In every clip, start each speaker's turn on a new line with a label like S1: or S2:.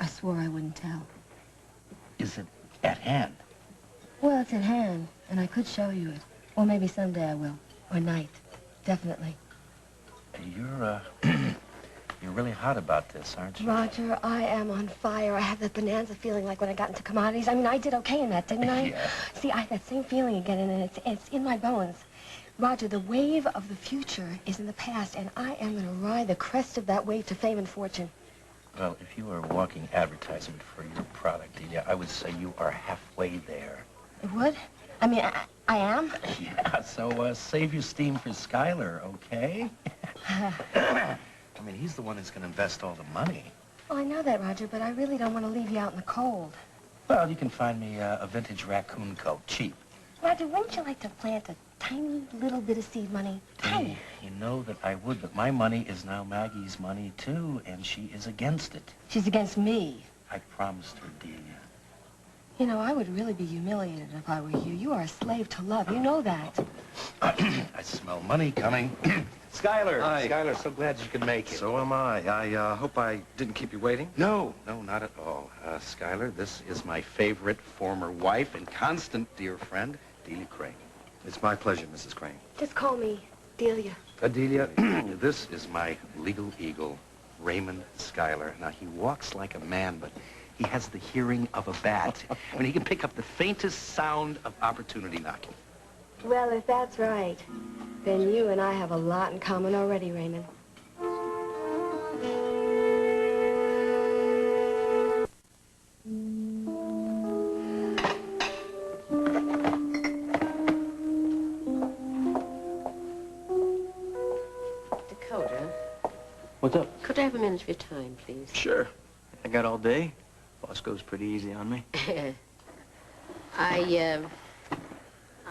S1: I swore I wouldn't tell.
S2: Is it at hand?
S1: Well, it's at hand, and I could show you it. Or maybe someday I will. Or night. Definitely.
S2: You're, you're really hot about this, aren't you?
S1: Roger, I am on fire. I have that bonanza feeling like when I got into commodities. I mean, I did okay in that, didn't I?
S2: Yeah.
S1: See, I have that same feeling again, and it's in my bones. Roger, the wave of the future is in the past, and I am going to ride the crest of that wave to fame and fortune.
S2: Well, if you were a walking advertisement for your product, Delia, I would say you are halfway there.
S1: It would? I mean, I am?
S2: Yeah, so save your steam for Schuyler, okay? I mean, he's the one who's going to invest all the money.
S1: Well, I know that, Roger, but I really don't want to leave you out in the cold.
S2: Well, you can find me a vintage raccoon coat, cheap.
S1: Roger, wouldn't you like to plant a tiny little bit of seed money? Tiny.
S2: You know that I would, but my money is now Maggie's money, too, and she is against it.
S1: She's against me.
S2: I promised her, Delia.
S1: You know, I would really be humiliated if I were you. You are a slave to love. You know that.
S2: I smell money coming. Schuyler.
S3: Hi.
S2: Schuyler, so glad you could make it.
S3: So am I. I hope I didn't keep you waiting.
S2: No, not at all. Schuyler, this is my favorite former wife and constant dear friend, Delia Crane.
S3: It's my pleasure, Mrs. Crane.
S1: Just call me Delia.
S2: Delia, this is my legal eagle, Raymond Schuyler. Now, he walks like a man, but he has the hearing of a bat. I mean, he can pick up the faintest sound of opportunity knocking.
S1: Well, if that's right, then you and I have a lot in common already, Raymond.
S4: Dakota.
S5: What's up?
S4: Could I have a minute of your time, please?
S5: Sure. I got all day. Boss goes pretty easy on me.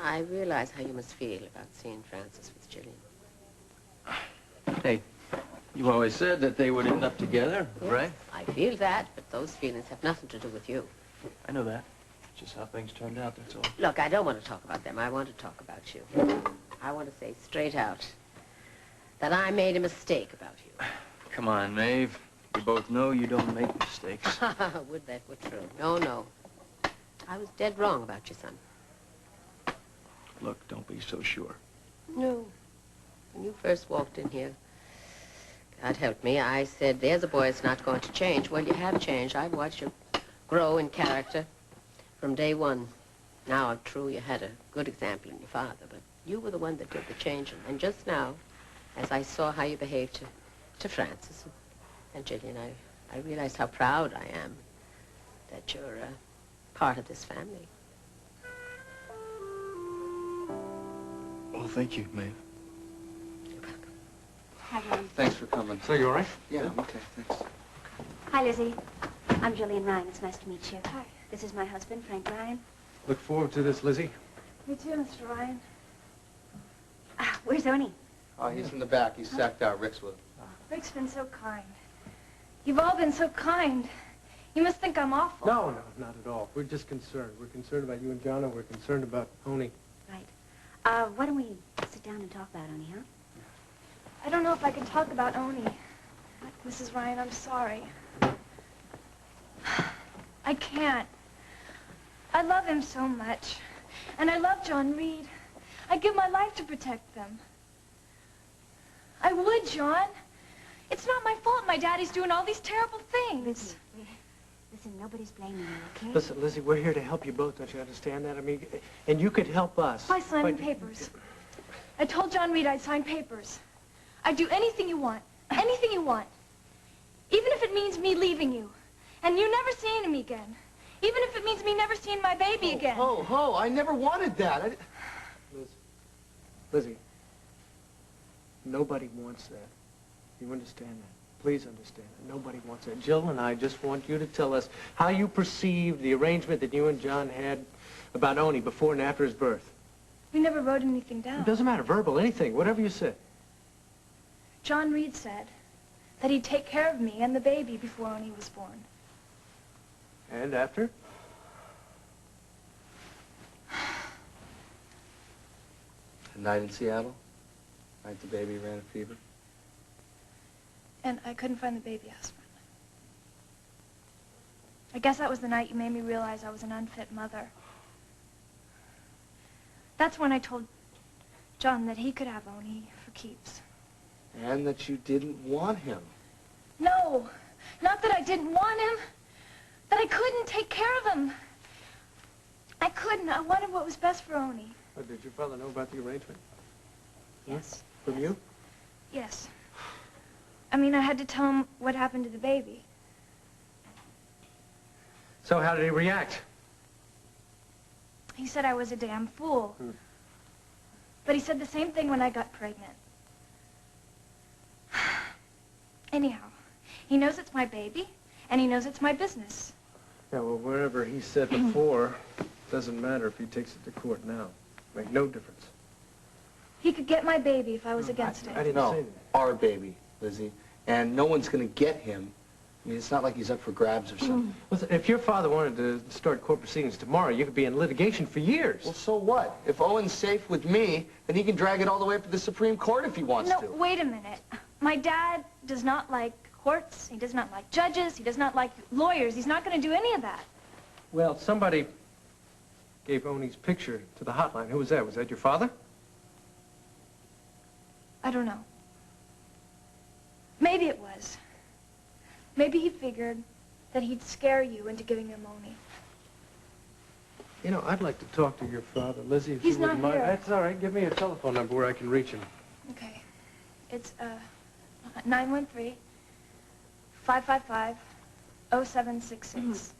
S4: I realize how you must feel about seeing Francis with Jillian.
S5: Hey, you always said that they would end up together,
S4: Yes,
S5: right?
S4: I feel that, but those feelings have nothing to do with you.
S5: I know that. Just how things turned out, that's all.
S4: Look, I don't want to talk about them. I want to talk about you. I want to say straight out that I made a mistake about you.
S5: Come on, Maeve. We both know you don't make mistakes.
S4: Would that were true. No. I was dead wrong about your son.
S5: Look, don't be so sure.
S4: No. When you first walked in here, God help me, I said, there's a boy that's not going to change. Well, you have changed. I've watched you grow in character from day one. Now, true, you had a good example in your father, but you were the one that did the changing. And just now, as I saw how you behaved to Francis and Jillian, I realized how proud I am that you're part of this family.
S5: Well, thank you, Maeve.
S4: You're welcome.
S6: Hi, Ryan.
S5: Thanks for coming.
S3: So you all right?
S5: Yeah, I'm okay, thanks.
S6: Hi, Lizzie. I'm Jillian Ryan. It's nice to meet you. Hi. This is my husband, Frank Ryan.
S3: Look forward to this, Lizzie.
S6: Me too, Mr. Ryan. Where's Oni?
S7: Oh, he's in the back. He's sacked out. Rick's with him.
S8: Rick's been so kind. You've all been so kind. You must think I'm awful.
S9: No, not at all. We're just concerned. We're concerned about you and John, and we're concerned about Oni.
S6: Right. Why don't we sit down and talk about Oni, huh?
S8: I don't know if I can talk about Oni. Mrs. Ryan, I'm sorry. I can't. I love him so much. And I love John Reed. I'd give my life to protect them. I would, John. It's not my fault my daddy's doing all these terrible things.
S6: Listen, nobody's blaming you, okay?
S9: Listen, Lizzie, we're here to help you both. Don't you understand that? I mean, and you could help us.
S8: By signing papers. I told John Reed I'd sign papers. I'd do anything you want. Anything you want. Even if it means me leaving you. And you never seeing him again. Even if it means me never seeing my baby again.
S7: Ho, I never wanted that.
S9: Lizzie, nobody wants that. You understand that? Please understand that. Nobody wants that. Jill and I just want you to tell us how you perceived the arrangement that you and John had about Oni before and after his birth.
S8: We never wrote anything down.
S9: It doesn't matter, verbal, anything, whatever you said.
S8: John Reed said that he'd take care of me and the baby before Oni was born.
S9: And after?
S7: A night in Seattle. Night the baby ran a fever.
S8: And I couldn't find the baby husband. I guess that was the night you made me realize I was an unfit mother. That's when I told John that he could have Oni for keeps.
S7: And that you didn't want him.
S8: No, not that I didn't want him. That I couldn't take care of him. I couldn't. I wanted what was best for Oni.
S9: Oh, did your father know about the arrangement?
S8: Yes.
S9: From you?
S8: Yes. I mean, I had to tell him what happened to the baby.
S9: So how did he react?
S8: He said I was a damn fool. But he said the same thing when I got pregnant. Anyhow, he knows it's my baby, and he knows it's my business.
S9: Yeah, well, whatever he said before, doesn't matter if he takes it to court now. Make no difference.
S8: He could get my baby if I was against it.
S9: I didn't say
S7: No,
S9: that.
S7: our baby, Lizzie. And no one's going to get him. I mean, it's not like he's up for grabs or something.
S9: Listen, if your father wanted to start court proceedings tomorrow, you could be in litigation for years.
S7: Well, so what? If Owen's safe with me, then he can drag it all the way up to the Supreme Court if he wants to.
S8: No, wait a minute. My dad does not like courts. He does not like judges. He does not like lawyers. He's not going to do any of that.
S9: Well, somebody gave Oni's picture to the hotline. Who was that? Was that your father?
S8: I don't know. Maybe it was. Maybe he figured that he'd scare you into giving him Oni.
S9: You know, I'd like to talk to your father, Lizzie, if
S8: He's
S9: you wouldn't
S8: not
S9: mind.
S8: here.
S9: That's all right. Give me a telephone number where I can reach him.
S8: Okay. It's 913-555-0766.